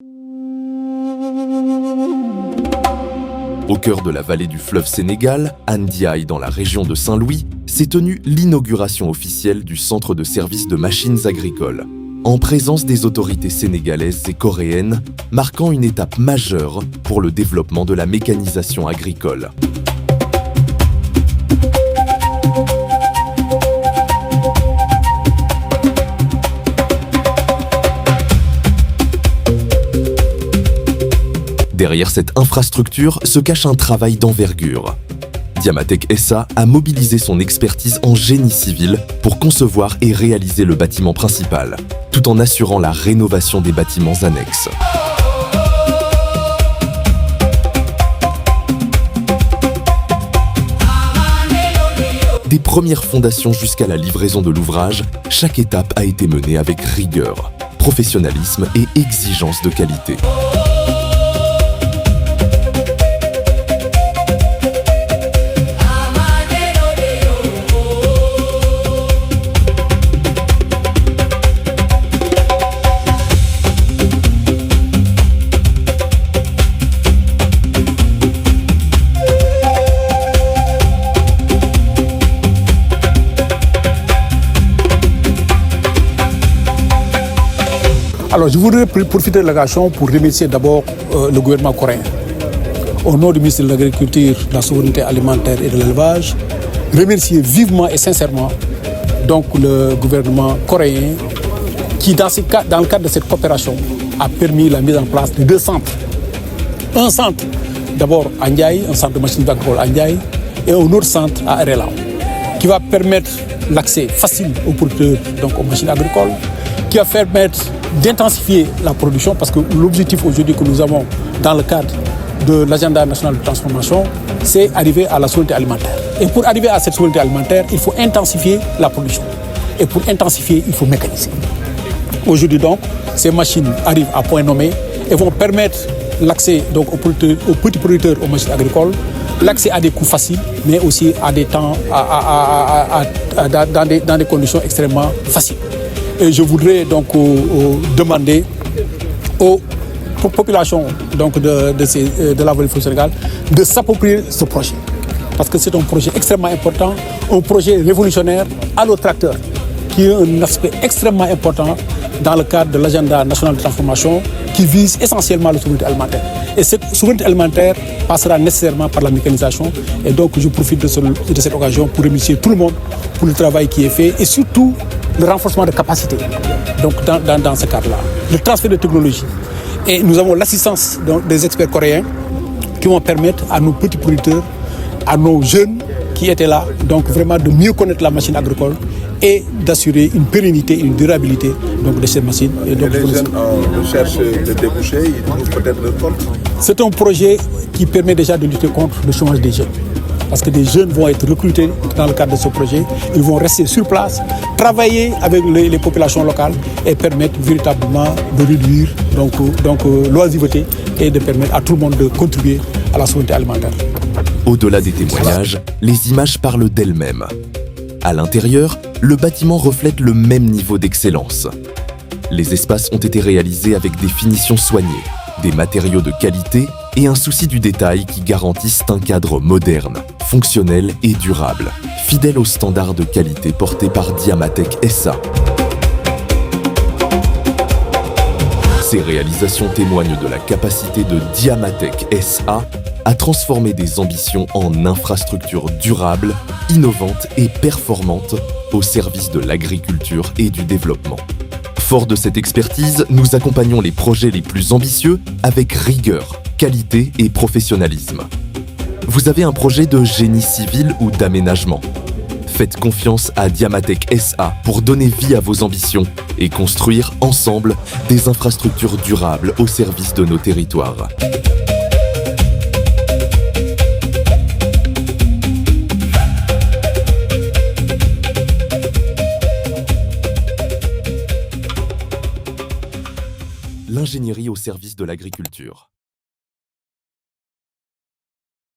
Au cœur de la vallée du fleuve Sénégal, à Ndiaye, dans la région de Saint-Louis, s'est tenue l'inauguration officielle du centre de service de machines agricoles, en présence des autorités sénégalaises et coréennes, marquant une étape majeure pour le développement de la mécanisation agricole. Derrière cette infrastructure se cache un travail d'envergure. Diamatec SA a mobilisé son expertise en génie civil pour concevoir et réaliser le bâtiment principal, tout en assurant la rénovation des bâtiments annexes. Des premières fondations jusqu'à la livraison de l'ouvrage, chaque étape a été menée avec rigueur, professionnalisme et exigence de qualité. Alors, je voudrais profiter de l'occasion pour remercier d'abord le gouvernement coréen. Au nom du ministre de l'Agriculture, de la Souveraineté alimentaire et de l'Élevage, remercier vivement et sincèrement donc, le gouvernement coréen qui, dans le cadre de cette coopération, a permis la mise en place de 2 centres. Un centre d'abord à Ndiaye, un centre de machines agricoles à Ndiaye, et un autre centre à Arelao, qui va permettre l'accès facile aux producteurs, donc aux machines agricoles, qui va permettre d'intensifier la production, parce que l'objectif aujourd'hui que nous avons dans le cadre de l'agenda national de transformation, c'est arriver à la souveraineté alimentaire. Et pour arriver à cette souveraineté alimentaire, il faut intensifier la production. Et pour intensifier, il faut mécaniser. Aujourd'hui donc, ces machines arrivent à point nommé et vont permettre l'accès donc, aux petits producteurs aux machines agricoles, l'accès à des coûts faciles, mais aussi à des temps, dans des conditions extrêmement faciles. Et je voudrais donc demander aux populations donc, de la vallée du fleuve Sénégal de s'approprier ce projet. Parce que c'est un projet extrêmement important, un projet révolutionnaire à nos tracteurs, qui est un aspect extrêmement important dans le cadre de l'agenda national de transformation qui vise essentiellement la souveraineté alimentaire. Et cette souveraineté alimentaire passera nécessairement par la mécanisation. Et donc je profite de cette occasion pour remercier tout le monde pour le travail qui est fait et surtout le renforcement de capacité donc dans ce cadre-là, le transfert de technologie. Et nous avons l'assistance des experts coréens qui vont permettre à nos petits producteurs, à nos jeunes qui étaient là, donc vraiment de mieux connaître la machine agricole et d'assurer une pérennité et une durabilité donc, de ces machines. Et donc, les jeunes en recherche de débouchés, ils trouvent peut-être leur compte. C'est un projet qui permet déjà de lutter contre le chômage des jeunes. Parce que des jeunes vont être recrutés dans le cadre de ce projet. Ils vont rester sur place, travailler avec les populations locales et permettre véritablement de réduire l'oisiveté et de permettre à tout le monde de contribuer à la souveraineté alimentaire. Au-delà des témoignages, les images parlent d'elles-mêmes. À l'intérieur, le bâtiment reflète le même niveau d'excellence. Les espaces ont été réalisés avec des finitions soignées, des matériaux de qualité et un souci du détail qui garantissent un cadre moderne, fonctionnel et durable, fidèle aux standards de qualité portés par Diamatec SA. Ces réalisations témoignent de la capacité de Diamatec SA à transformer des ambitions en infrastructures durables, innovantes et performantes au service de l'agriculture et du développement. Fort de cette expertise, nous accompagnons les projets les plus ambitieux avec rigueur, qualité et professionnalisme. Vous avez un projet de génie civil ou d'aménagement? Faites confiance à Diamatec SA pour donner vie à vos ambitions et construire ensemble des infrastructures durables au service de nos territoires. L'ingénierie au service de l'agriculture.